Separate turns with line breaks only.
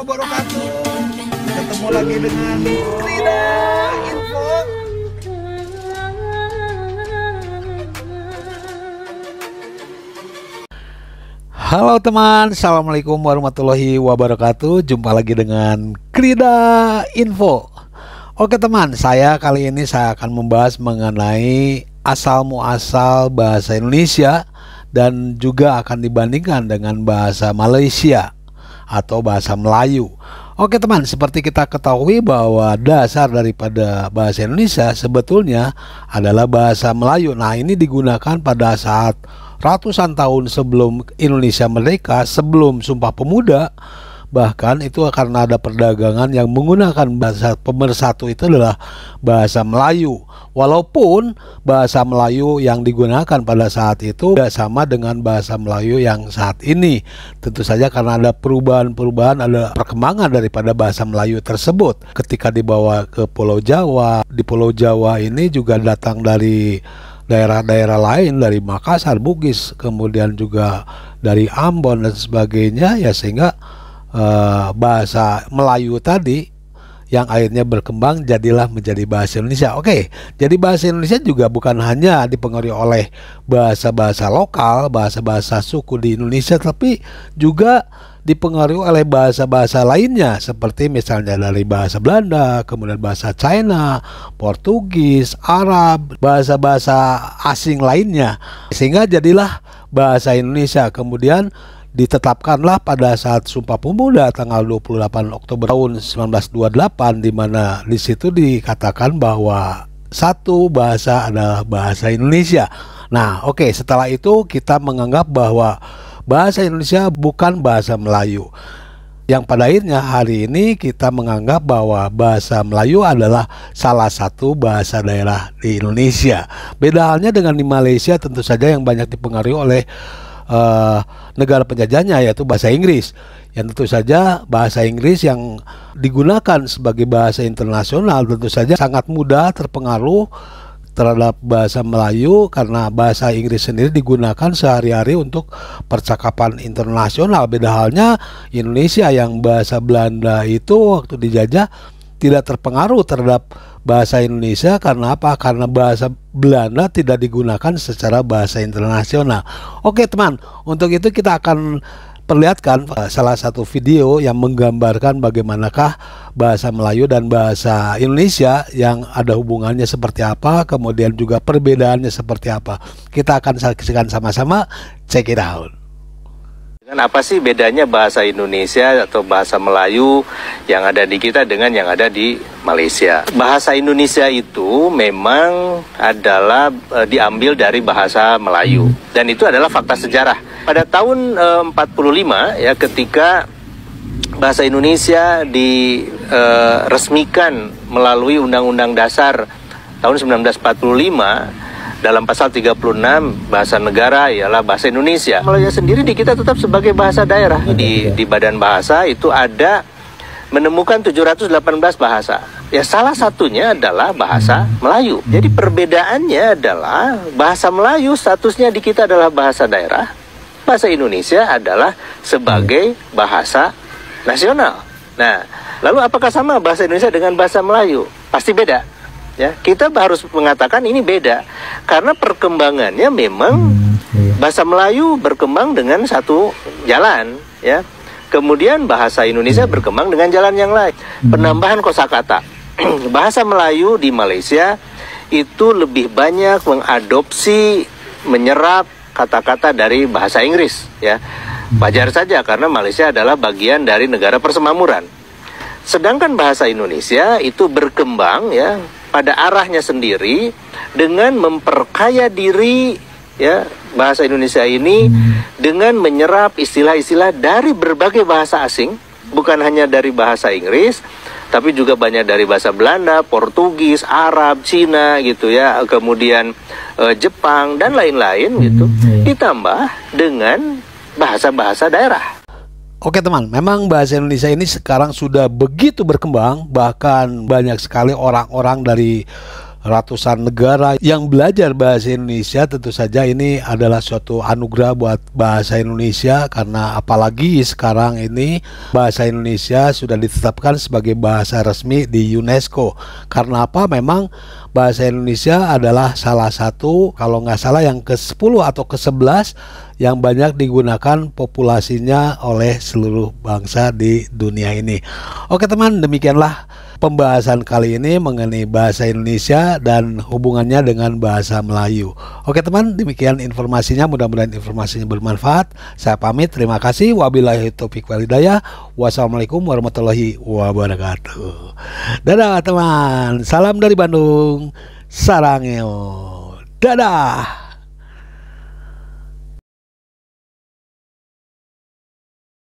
wabarakatuh. Ketemu lagi dengan Krida Info. Halo teman, assalamualaikum warahmatullahi wabarakatuh. Jumpa lagi dengan Krida Info. Oke teman, kali ini saya akan membahas mengenai asal muasal bahasa Indonesia dan juga akan dibandingkan dengan bahasa Malaysia atau bahasa Melayu. Oke teman, seperti kita ketahui bahwa dasar daripada bahasa Indonesia sebetulnya adalah bahasa Melayu. Nah, ini digunakan pada saat ratusan tahun sebelum Indonesia merdeka, sebelum Sumpah Pemuda. Bahkan itu karena ada perdagangan yang menggunakan bahasa pemersatu itu adalah bahasa Melayu. Walaupun bahasa Melayu yang digunakan pada saat itu tidak sama dengan bahasa Melayu yang saat ini. Tentu saja karena ada perubahan-perubahan, ada perkembangan daripada bahasa Melayu tersebut. Ketika dibawa ke Pulau Jawa, di Pulau Jawa ini juga datang dari daerah-daerah lain, dari Makassar, Bugis, kemudian juga dari Ambon dan sebagainya, ya sehingga bahasa Melayu tadi yang akhirnya berkembang jadilah menjadi bahasa Indonesia. Oke, jadi bahasa Indonesia juga bukan hanya dipengaruhi oleh bahasa-bahasa lokal, bahasa-bahasa suku di Indonesia, tapi juga dipengaruhi oleh bahasa-bahasa lainnya seperti misalnya dari bahasa Belanda, kemudian bahasa China, Portugis, Arab, bahasa-bahasa asing lainnya, sehingga jadilah bahasa Indonesia. Kemudian ditetapkanlah pada saat Sumpah Pemuda tanggal 28 Oktober tahun 1928, di mana di situ dikatakan bahwa satu bahasa adalah bahasa Indonesia. Nah, oke, setelah itu kita menganggap bahwa bahasa Indonesia bukan bahasa Melayu. Yang pada akhirnya hari ini kita menganggap bahwa bahasa Melayu adalah salah satu bahasa daerah di Indonesia. Beda halnya dengan di Malaysia, tentu saja yang banyak dipengaruhi oleh negara penjajahnya, yaitu bahasa Inggris, yang tentu saja bahasa Inggris yang digunakan sebagai bahasa internasional tentu saja sangat mudah terpengaruh terhadap bahasa Melayu, karena bahasa Inggris sendiri digunakan sehari-hari untuk percakapan internasional. Beda halnya Indonesia yang bahasa Belanda itu waktu dijajah tidak terpengaruh terhadap bahasa Indonesia. Karena apa? Karena bahasa Belanda tidak digunakan secara bahasa internasional. Oke teman, untuk itu kita akan perlihatkan salah satu video yang menggambarkan bagaimanakah bahasa Melayu dan bahasa Indonesia yang ada hubungannya seperti apa, kemudian juga perbedaannya seperti apa. Kita akan saksikan sama-sama, check it out.
Apa sih bedanya bahasa Indonesia atau bahasa Melayu yang ada di kita dengan yang ada di Malaysia? Bahasa Indonesia itu memang adalah diambil dari bahasa Melayu, dan itu adalah fakta sejarah. Pada tahun 45 ya, ketika bahasa Indonesia diresmikan melalui Undang-Undang Dasar tahun 1945, dalam pasal 36 bahasa negara ialah bahasa Indonesia. Melayu sendiri di kita tetap sebagai bahasa daerah. Di Badan Bahasa itu ada menemukan 718 bahasa. Ya, salah satunya adalah bahasa Melayu. Jadi perbedaannya adalah bahasa Melayu statusnya di kita adalah bahasa daerah. Bahasa Indonesia adalah sebagai bahasa nasional. Nah, lalu apakah sama bahasa Indonesia dengan bahasa Melayu? Pasti beda. Ya, kita harus mengatakan ini beda karena perkembangannya memang bahasa Melayu berkembang dengan satu jalan, ya. Kemudian bahasa Indonesia berkembang dengan jalan yang lain. Penambahan kosakata. Bahasa Melayu di Malaysia itu lebih banyak mengadopsi, menyerap kata-kata dari bahasa Inggris, ya. Wajar saja karena Malaysia adalah bagian dari negara persemakmuran. Sedangkan bahasa Indonesia itu berkembang, ya, pada arahnya sendiri dengan memperkaya diri, ya, bahasa Indonesia ini dengan menyerap istilah-istilah dari berbagai bahasa asing, bukan hanya dari bahasa Inggris, tapi juga banyak dari bahasa Belanda, Portugis, Arab, Cina gitu ya, kemudian Jepang dan lain-lain gitu, ditambah dengan bahasa-bahasa daerah.
Oke teman, memang bahasa Indonesia ini sekarang sudah begitu berkembang, bahkan banyak sekali orang-orang dari ratusan negara yang belajar bahasa Indonesia. Tentu saja ini adalah suatu anugerah buat bahasa Indonesia, karena apalagi sekarang ini bahasa Indonesia sudah ditetapkan sebagai bahasa resmi di UNESCO. Karena apa? Memang bahasa Indonesia adalah salah satu, kalau nggak salah yang ke-10 atau ke-11 yang banyak digunakan populasinya oleh seluruh bangsa di dunia ini. Oke teman, demikianlah pembahasan kali ini mengenai bahasa Indonesia dan hubungannya dengan bahasa Melayu. Oke teman, demikian informasinya, mudah-mudahan informasinya bermanfaat. Saya pamit, terima kasih. Wabillahi taufiq wal hidayah. Wassalamualaikum warahmatullahi wabarakatuh. Dadah teman, salam dari Bandung, Sarangeo. Dadah.